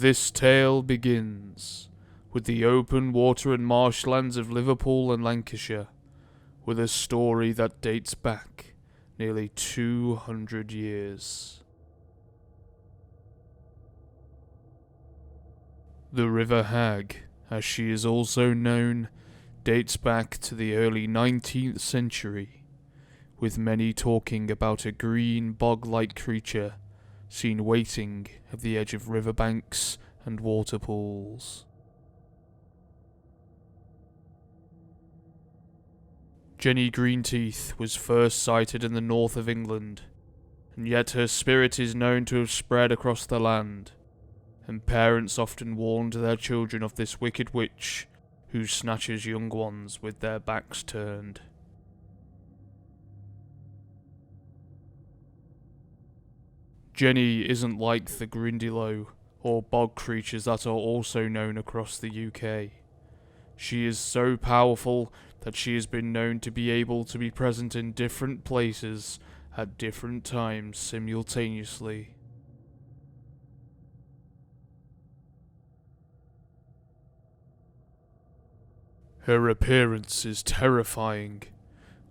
This tale begins with the open water and marshlands of Liverpool and Lancashire, with a story that dates back nearly 200 years. The River Hag, as she is also known, dates back to the early 19th century, with many talking about a green bog-like creature seen waiting at the edge of riverbanks and waterpools. Jenny Greenteeth was first sighted in the north of England, and yet her spirit is known to have spread across the land, and parents often warned their children of this wicked witch who snatches young ones with their backs turned. Jenny isn't like the grindylow or bog creatures that are also known across the UK. She is so powerful that she has been known to be able to be present in different places at different times simultaneously. Her appearance is terrifying,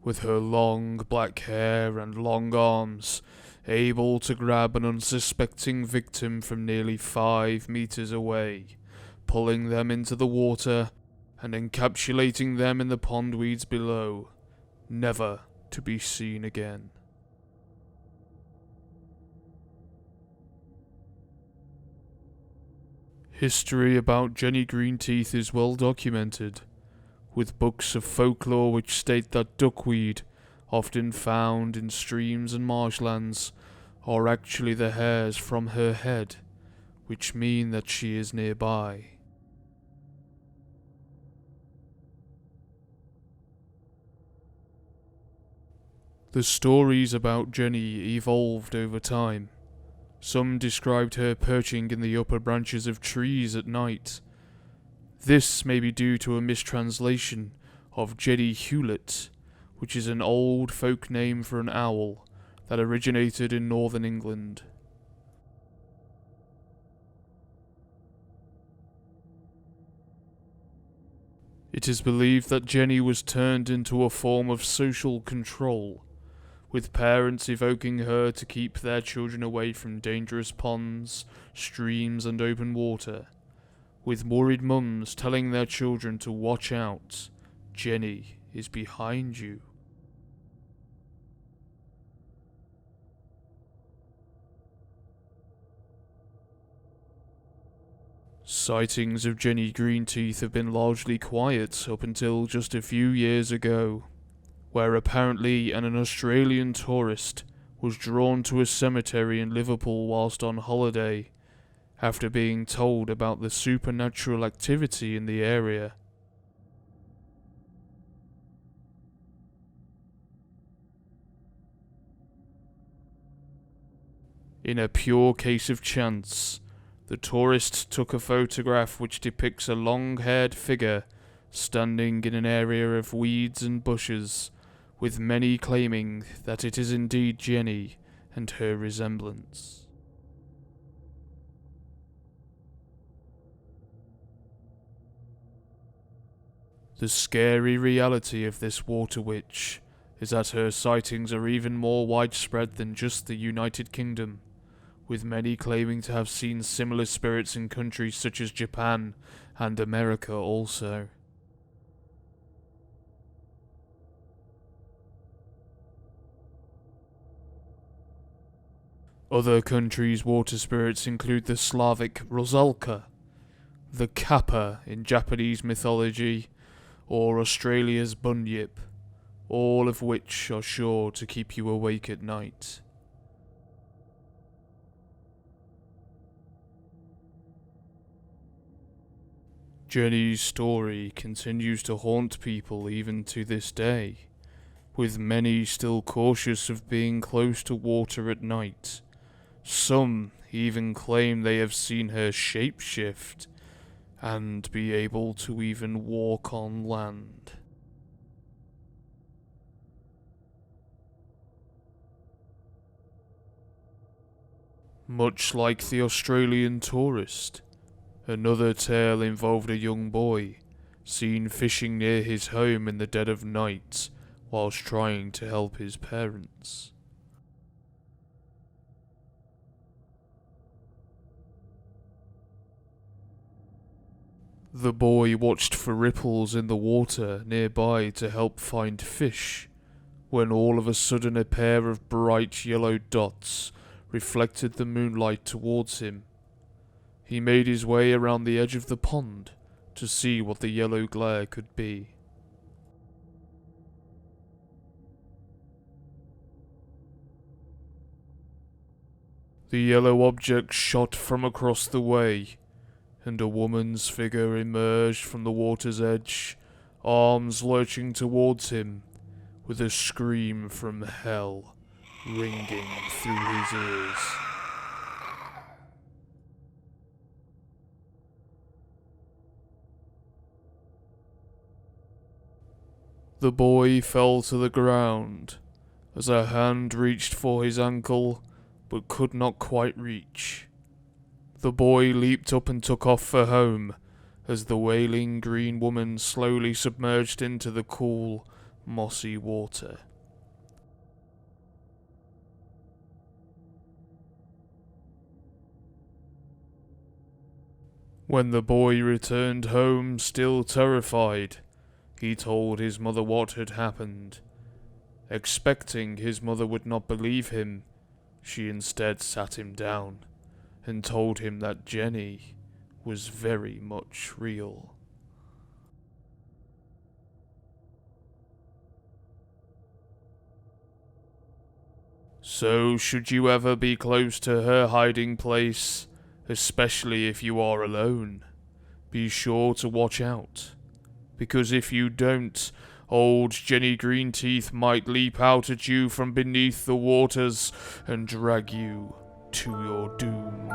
with her long black hair and long arms, able to grab an unsuspecting victim from nearly 5 meters away, pulling them into the water and encapsulating them in the pondweeds below, never to be seen again. History about Jenny Greenteeth is well documented, with books of folklore which state that duckweed, often found in streams and marshlands, are actually the hairs from her head, which mean that she is nearby. The stories about Jenny evolved over time. Some described her perching in the upper branches of trees at night. This may be due to a mistranslation of Jenny Hewlett, which is an old folk name for an owl that originated in northern England. It is believed that Jenny was turned into a form of social control, with parents evoking her to keep their children away from dangerous ponds, streams and open water, with worried mums telling their children to watch out, Jenny is behind you. Sightings of Jenny Greenteeth have been largely quiet up until just a few years ago, where apparently an Australian tourist was drawn to a cemetery in Liverpool whilst on holiday, after being told about the supernatural activity in the area. In a pure case of chance, the tourist took a photograph which depicts a long-haired figure standing in an area of weeds and bushes, with many claiming that it is indeed Jenny and her resemblance. The scary reality of this water witch is that her sightings are even more widespread than just the United Kingdom, with many claiming to have seen similar spirits in countries such as Japan and America also. Other countries' water spirits include the Slavic Rusalka, the Kappa in Japanese mythology, or Australia's Bunyip, all of which are sure to keep you awake at night. Jenny's story continues to haunt people even to this day, with many still cautious of being close to water at night. Some even claim they have seen her shapeshift and be able to even walk on land. Much like the Australian tourist, Another tale involved a young boy, seen fishing near his home in the dead of night, whilst trying to help his parents. The boy watched for ripples in the water nearby to help find fish, when all of a sudden a pair of bright yellow dots reflected the moonlight towards him. He made his way around the edge of the pond to see what the yellow glare could be. The yellow object shot from across the way, and a woman's figure emerged from the water's edge, arms lurching towards him, with a scream from hell ringing through his ears. The boy fell to the ground as a hand reached for his ankle but could not quite reach. The boy leaped up and took off for home as the wailing green woman slowly submerged into the cool, mossy water. When the boy returned home, still terrified, he told his mother what had happened. Expecting his mother would not believe him, she instead sat him down and told him that Jenny was very much real. So, should you ever be close to her hiding place, especially if you are alone, be sure to watch out, because if you don't, old Jenny Greenteeth might leap out at you from beneath the waters and drag you to your doom.